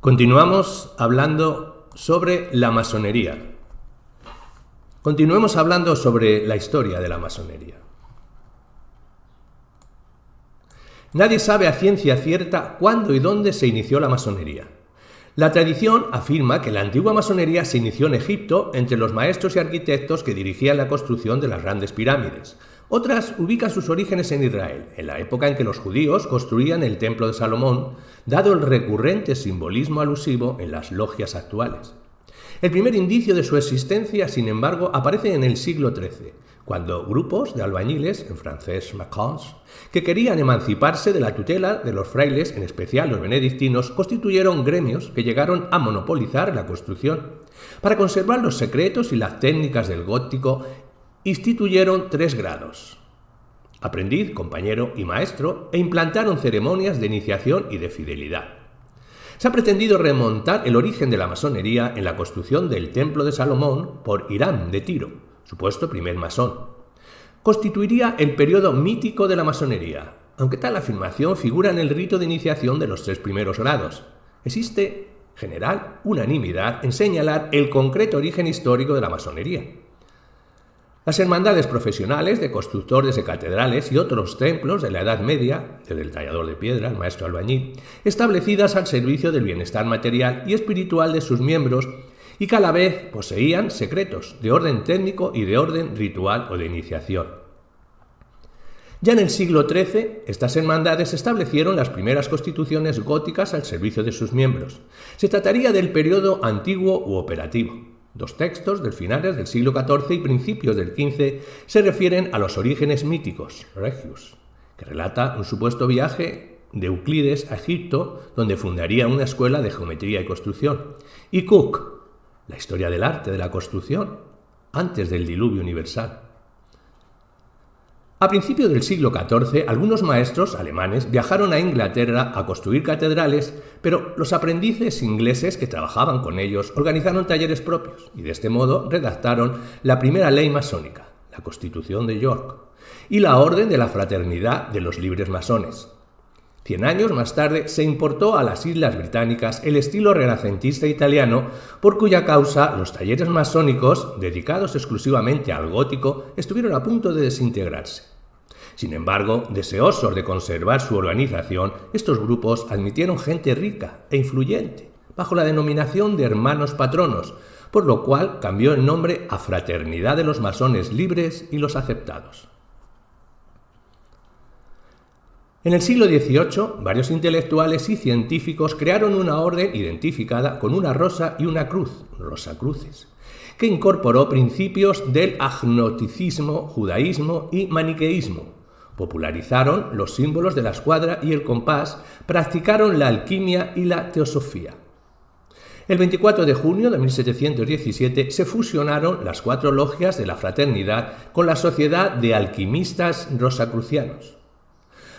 Continuamos hablando sobre la masonería. Continuemos hablando sobre la historia de la masonería. Nadie sabe a ciencia cierta cuándo y dónde se inició la masonería. La tradición afirma que la antigua masonería se inició en Egipto entre los maestros y arquitectos que dirigían la construcción de las grandes pirámides. Otras ubican sus orígenes en Israel, en la época en que los judíos construían el Templo de Salomón, dado el recurrente simbolismo alusivo en las logias actuales. El primer indicio de su existencia, sin embargo, aparece en el siglo XIII, cuando grupos de albañiles, en francés maçons, que querían emanciparse de la tutela de los frailes, en especial los benedictinos, constituyeron gremios que llegaron a monopolizar la construcción. Para conservar los secretos y las técnicas del gótico, instituyeron 3 grados: aprendiz, compañero y maestro, e implantaron ceremonias de iniciación y de fidelidad. Se ha pretendido remontar el origen de la masonería en la construcción del Templo de Salomón por Hiram de Tiro, supuesto primer masón. Constituiría el periodo mítico de la masonería, aunque tal afirmación figura en el rito de iniciación de los 3 primeros grados. Existe general unanimidad en señalar el concreto origen histórico de la masonería. Las hermandades profesionales de constructores de catedrales y otros templos de la Edad Media, desde el tallador de piedra, el maestro albañil, establecidas al servicio del bienestar material y espiritual de sus miembros y que a la vez poseían secretos de orden técnico y de orden ritual o de iniciación. Ya en el siglo XIII, estas hermandades establecieron las primeras constituciones góticas al servicio de sus miembros. Se trataría del periodo antiguo u operativo. 2 textos del finales del siglo XIV y principios del XV se refieren a los orígenes míticos, Regius, que relata un supuesto viaje de Euclides a Egipto, donde fundaría una escuela de geometría y construcción, y Cook, la historia del arte de la construcción, antes del diluvio universal. A principios del siglo XIV, algunos maestros alemanes viajaron a Inglaterra a construir catedrales, pero los aprendices ingleses que trabajaban con ellos organizaron talleres propios y de este modo redactaron la primera ley masónica, la Constitución de York, y la Orden de la Fraternidad de los Libres Masones. 100 años más tarde se importó a las Islas Británicas el estilo renacentista italiano, por cuya causa los talleres masónicos, dedicados exclusivamente al gótico, estuvieron a punto de desintegrarse. Sin embargo, deseosos de conservar su organización, estos grupos admitieron gente rica e influyente, bajo la denominación de hermanos patronos, por lo cual cambió el nombre a Fraternidad de los Masones Libres y los Aceptados. En el siglo XVIII, varios intelectuales y científicos crearon una orden identificada con una rosa y una cruz, Rosacruces, que incorporó principios del agnosticismo, judaísmo y maniqueísmo. Popularizaron los símbolos de la escuadra y el compás, practicaron la alquimia y la teosofía. El 24 de junio de 1717 se fusionaron las 4 logias de la fraternidad con la Sociedad de Alquimistas Rosacrucianos.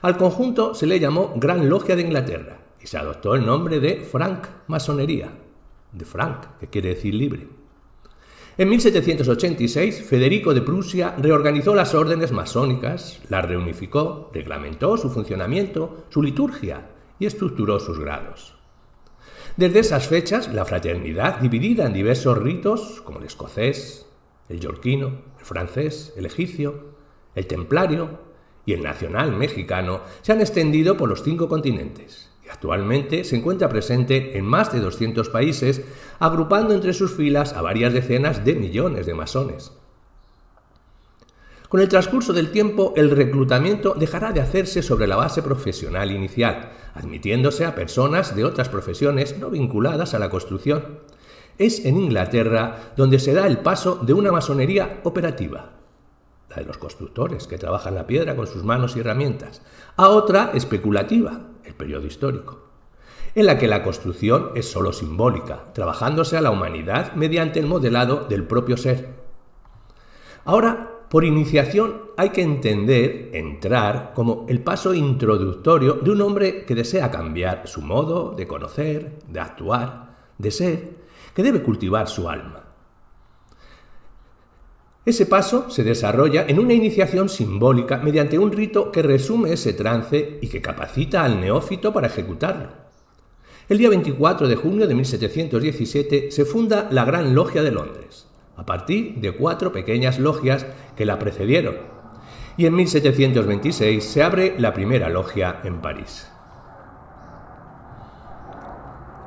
Al conjunto se le llamó Gran Logia de Inglaterra y se adoptó el nombre de Francmasonería, de Frank, que quiere decir libre. En 1786, Federico de Prusia reorganizó las órdenes masónicas, las reunificó, reglamentó su funcionamiento, su liturgia y estructuró sus grados. Desde esas fechas, la fraternidad, dividida en diversos ritos, como el escocés, el yorquino, el francés, el egipcio, el templario y el nacional mexicano, se han extendido por los 5 continentes y actualmente se encuentra presente en más de 200 países, agrupando entre sus filas a varias decenas de millones de masones. Con el transcurso del tiempo, el reclutamiento dejará de hacerse sobre la base profesional inicial, admitiéndose a personas de otras profesiones no vinculadas a la construcción. Es en Inglaterra donde se da el paso de una masonería operativa, la de los constructores que trabajan la piedra con sus manos y herramientas, a otra especulativa, el periodo histórico, en la que la construcción es solo simbólica, trabajándose a la humanidad mediante el modelado del propio ser. Ahora, por iniciación hay que entrar como el paso introductorio de un hombre que desea cambiar su modo de conocer, de actuar, de ser, que debe cultivar su alma. Ese paso se desarrolla en una iniciación simbólica mediante un rito que resume ese trance y que capacita al neófito para ejecutarlo. El día 24 de junio de 1717 se funda la Gran Logia de Londres, a partir de 4 pequeñas logias que la precedieron, y en 1726 se abre la primera logia en París.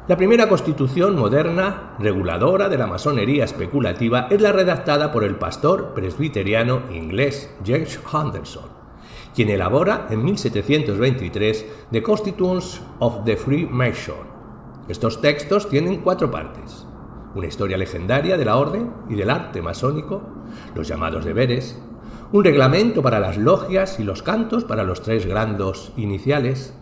La primera constitución moderna, reguladora de la masonería especulativa, es la redactada por el pastor presbiteriano inglés James Henderson, quien elabora en 1723 The Constitutions of the Freemason. Estos textos tienen 4 partes: una historia legendaria de la orden y del arte masónico, los llamados deberes, un reglamento para las logias y los cantos para los 3 grandos iniciales.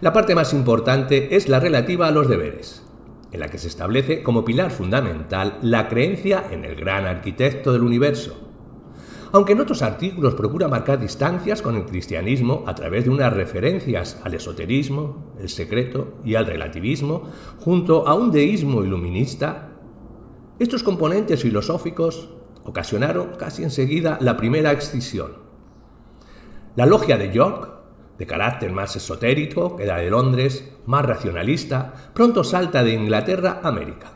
La parte más importante es la relativa a los deberes, en la que se establece como pilar fundamental la creencia en el gran arquitecto del universo, aunque en otros artículos procura marcar distancias con el cristianismo a través de unas referencias al esoterismo, el secreto y al relativismo, junto a un deísmo iluminista. Estos componentes filosóficos ocasionaron casi enseguida la primera escisión. La logia de York, de carácter más esotérico que la de Londres, más racionalista, pronto salta de Inglaterra a América.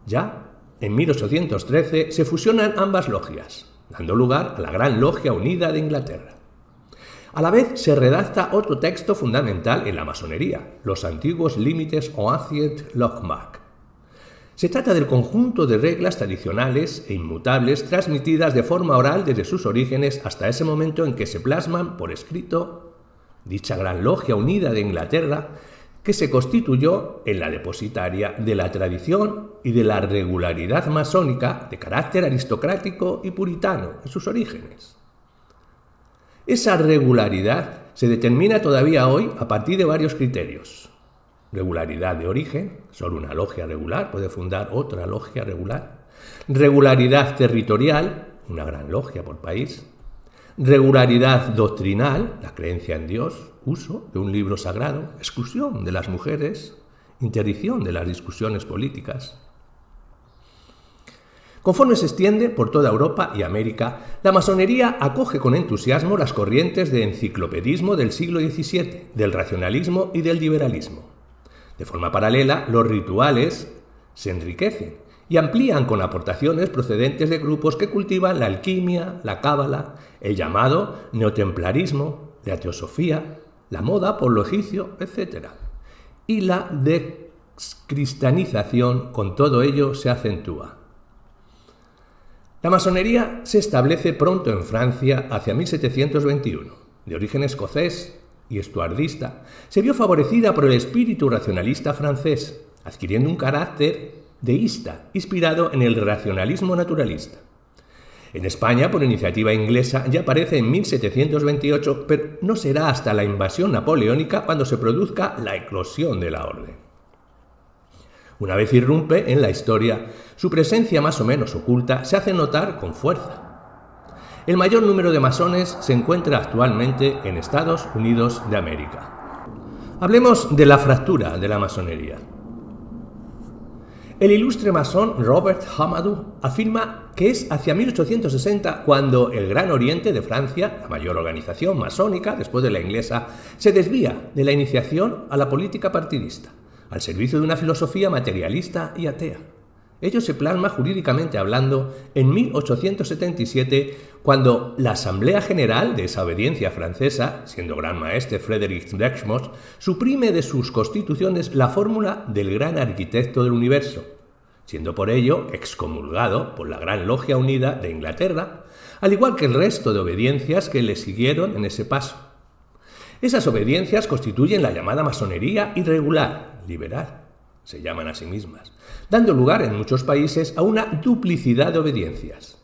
Ya en 1813 se fusionan ambas logias, dando lugar a la Gran Logia Unida de Inglaterra. A la vez se redacta otro texto fundamental en la masonería, los antiguos límites o Ancient Logmark. Se trata del conjunto de reglas tradicionales e inmutables transmitidas de forma oral desde sus orígenes hasta ese momento en que se plasman por escrito dicha Gran Logia Unida de Inglaterra, que se constituyó en la depositaria de la tradición y de la regularidad masónica de carácter aristocrático y puritano en sus orígenes. Esa regularidad se determina todavía hoy a partir de varios criterios. Regularidad de origen, solo una logia regular puede fundar otra logia regular. Regularidad territorial, una gran logia por país. Regularidad doctrinal, la creencia en Dios, uso de un libro sagrado, exclusión de las mujeres, interdicción de las discusiones políticas. Conforme se extiende por toda Europa y América, la masonería acoge con entusiasmo las corrientes de enciclopedismo del siglo XVII, del racionalismo y del liberalismo. De forma paralela, los rituales se enriquecen y amplían con aportaciones procedentes de grupos que cultivan la alquimia, la cábala, el llamado neotemplarismo, la teosofía, la moda por lo egipcio, etc. Y la descristianización con todo ello se acentúa. La masonería se establece pronto en Francia hacia 1721, de origen escocés y estuardista. Se vio favorecida por el espíritu racionalista francés, adquiriendo un carácter deísta, inspirado en el racionalismo naturalista. En España, por iniciativa inglesa, ya aparece en 1728, pero no será hasta la invasión napoleónica cuando se produzca la eclosión de la orden. Una vez irrumpe en la historia, su presencia más o menos oculta se hace notar con fuerza. El mayor número de masones se encuentra actualmente en Estados Unidos de América. Hablemos de la fractura de la masonería. El ilustre masón Robert Hamadou afirma que es hacia 1860 cuando el Gran Oriente de Francia, la mayor organización masónica después de la inglesa, se desvía de la iniciación a la política partidista, al servicio de una filosofía materialista y atea. Ello se plasma jurídicamente hablando en 1877, cuando la Asamblea General de esa obediencia francesa, siendo gran maestre Frédéric Dexmos, suprime de sus constituciones la fórmula del gran arquitecto del universo, siendo por ello excomulgado por la Gran Logia Unida de Inglaterra, al igual que el resto de obediencias que le siguieron en ese paso. Esas obediencias constituyen la llamada masonería irregular, liberal, se llaman a sí mismas, dando lugar en muchos países a una duplicidad de obediencias.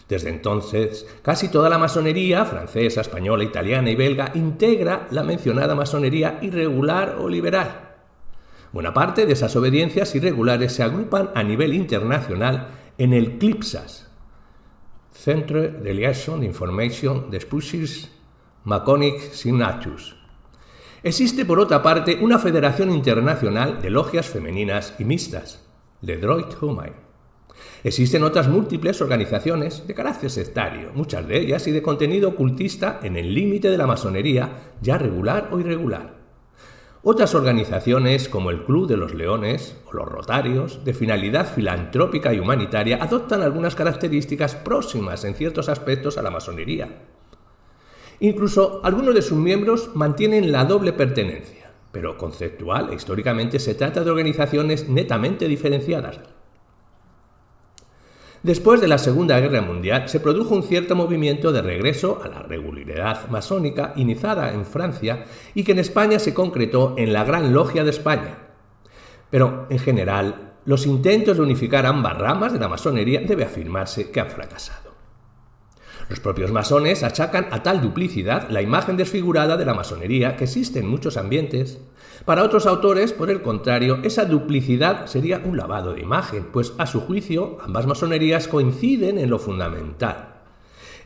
Desde entonces, casi toda la masonería, francesa, española, italiana y belga, integra la mencionada masonería irregular o liberal. Buena parte de esas obediencias irregulares se agrupan a nivel internacional en el CLIPSAS, Centre de Liaison d'Information des Puixers Masoniques Signatus. Existe, por otra parte, una federación internacional de logias femeninas y mixtas, Le Droit Humain. Existen otras múltiples organizaciones de carácter sectario, muchas de ellas y de contenido ocultista en el límite de la masonería, ya regular o irregular. Otras organizaciones, como el Club de los Leones o los Rotarios, de finalidad filantrópica y humanitaria, adoptan algunas características próximas en ciertos aspectos a la masonería. Incluso algunos de sus miembros mantienen la doble pertenencia, pero conceptual e históricamente se trata de organizaciones netamente diferenciadas. Después de la Segunda Guerra Mundial se produjo un cierto movimiento de regreso a la regularidad masónica iniciada en Francia y que en España se concretó en la Gran Logia de España. Pero, en general, los intentos de unificar ambas ramas de la masonería debe afirmarse que han fracasado. Los propios masones achacan a tal duplicidad la imagen desfigurada de la masonería que existe en muchos ambientes. Para otros autores, por el contrario, esa duplicidad sería un lavado de imagen, pues a su juicio ambas masonerías coinciden en lo fundamental.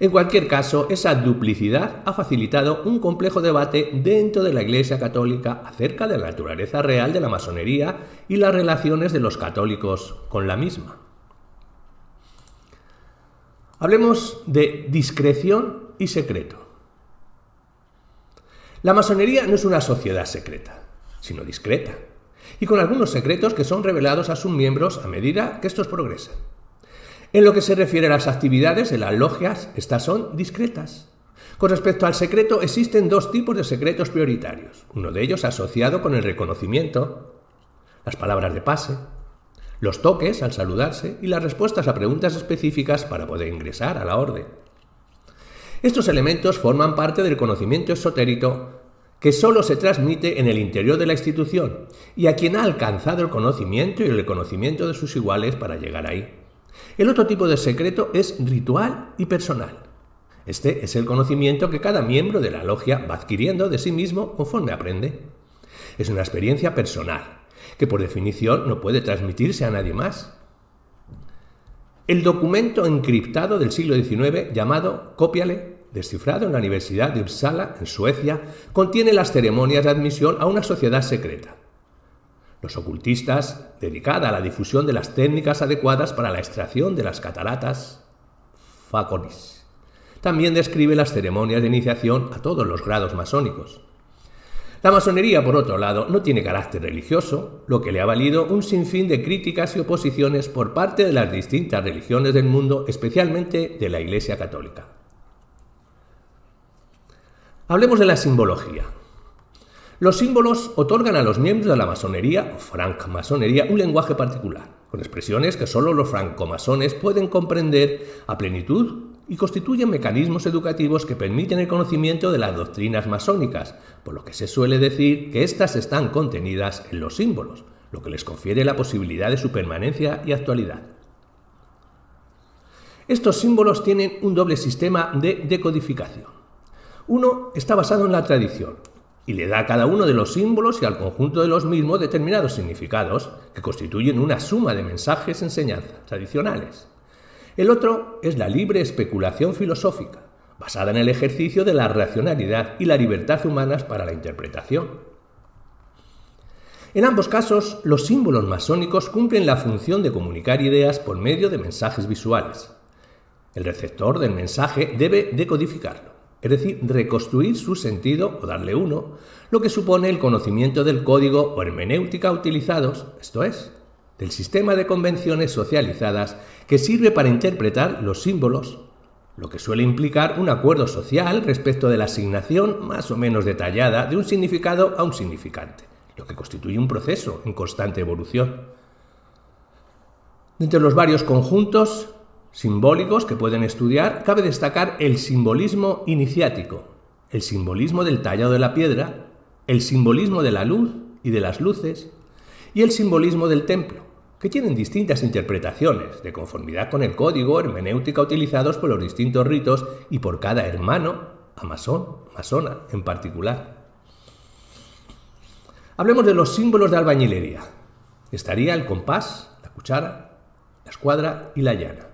En cualquier caso, esa duplicidad ha facilitado un complejo debate dentro de la Iglesia Católica acerca de la naturaleza real de la masonería y las relaciones de los católicos con la misma. Hablemos de discreción y secreto. La masonería no es una sociedad secreta, sino discreta, y con algunos secretos que son revelados a sus miembros a medida que estos progresan. En lo que se refiere a las actividades de las logias, estas son discretas. Con respecto al secreto, existen dos tipos de secretos prioritarios, uno de ellos asociado con el reconocimiento, las palabras de pase, los toques al saludarse y las respuestas a preguntas específicas para poder ingresar a la orden. Estos elementos forman parte del conocimiento esotérico que solo se transmite en el interior de la institución y a quien ha alcanzado el conocimiento y el reconocimiento de sus iguales para llegar ahí. El otro tipo de secreto es ritual y personal. Este es el conocimiento que cada miembro de la logia va adquiriendo de sí mismo conforme aprende. Es una experiencia personal, que por definición no puede transmitirse a nadie más. El documento encriptado del siglo XIX, llamado Cópiale, descifrado en la Universidad de Uppsala, en Suecia, contiene las ceremonias de admisión a una sociedad secreta. Los ocultistas, dedicada a la difusión de las técnicas adecuadas para la extracción de las cataratas, Faconis. También describe las ceremonias de iniciación a todos los grados masónicos. La masonería, por otro lado, no tiene carácter religioso, lo que le ha valido un sinfín de críticas y oposiciones por parte de las distintas religiones del mundo, especialmente de la Iglesia Católica. Hablemos de la simbología. Los símbolos otorgan a los miembros de la masonería o francmasonería un lenguaje particular, con expresiones que solo los francomasones pueden comprender a plenitud y constituyen mecanismos educativos que permiten el conocimiento de las doctrinas masónicas, por lo que se suele decir que éstas están contenidas en los símbolos, lo que les confiere la posibilidad de su permanencia y actualidad. Estos símbolos tienen un doble sistema de decodificación. Uno está basado en la tradición y le da a cada uno de los símbolos y al conjunto de los mismos determinados significados que constituyen una suma de mensajes y enseñanzas tradicionales. El otro es la libre especulación filosófica, basada en el ejercicio de la racionalidad y la libertad humanas para la interpretación. En ambos casos, los símbolos masónicos cumplen la función de comunicar ideas por medio de mensajes visuales. El receptor del mensaje debe decodificarlo, es decir, reconstruir su sentido o darle uno, lo que supone el conocimiento del código o hermenéutica utilizados, esto es, del sistema de convenciones socializadas que sirve para interpretar los símbolos, lo que suele implicar un acuerdo social respecto de la asignación más o menos detallada de un significado a un significante, lo que constituye un proceso en constante evolución. De entre los varios conjuntos simbólicos que pueden estudiar, cabe destacar el simbolismo iniciático, el simbolismo del tallado de la piedra, el simbolismo de la luz y de las luces, y el simbolismo del templo, que tienen distintas interpretaciones de conformidad con el código hermenéutica utilizados por los distintos ritos y por cada hermano, masona en particular. Hablemos de los símbolos de albañilería. Estaría el compás, la cuchara, la escuadra y la llana.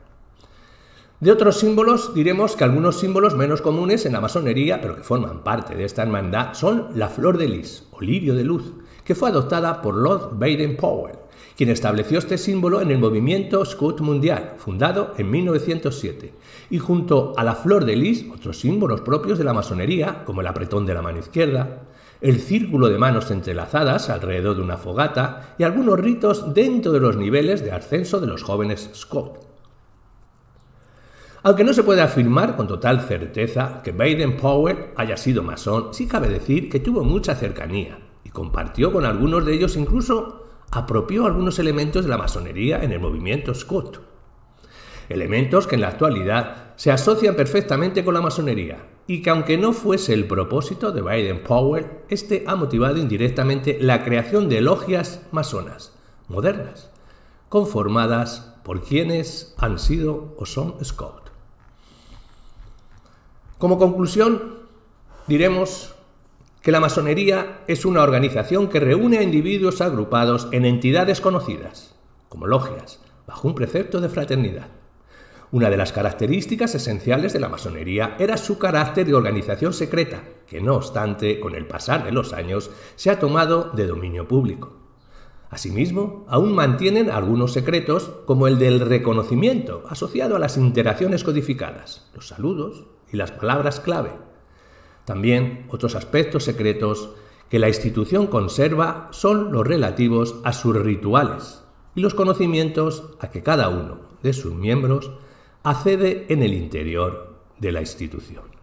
De otros símbolos diremos que algunos símbolos menos comunes en la masonería, pero que forman parte de esta hermandad, son la flor de lis o lirio de luz, que fue adoptada por Lord Baden-Powell, quien estableció este símbolo en el movimiento Scout Mundial, fundado en 1907, y junto a la flor de lis, otros símbolos propios de la masonería, como el apretón de la mano izquierda, el círculo de manos entrelazadas alrededor de una fogata y algunos ritos dentro de los niveles de ascenso de los jóvenes Scout. Aunque no se puede afirmar con total certeza que Baden-Powell haya sido masón, sí cabe decir que tuvo mucha cercanía y compartió con algunos de ellos, incluso apropió algunos elementos de la masonería en el movimiento Scout. Elementos que en la actualidad se asocian perfectamente con la masonería y que, aunque no fuese el propósito de Baden-Powell, este ha motivado indirectamente la creación de logias masonas modernas, conformadas por quienes han sido o son Scout. Como conclusión, diremos que la masonería es una organización que reúne a individuos agrupados en entidades conocidas, como logias, bajo un precepto de fraternidad. Una de las características esenciales de la masonería era su carácter de organización secreta, que no obstante, con el pasar de los años, se ha tomado de dominio público. Asimismo, aún mantienen algunos secretos, como el del reconocimiento, asociado a las interacciones codificadas, los saludos y las palabras clave. También otros aspectos secretos que la institución conserva son los relativos a sus rituales y los conocimientos a que cada uno de sus miembros accede en el interior de la institución.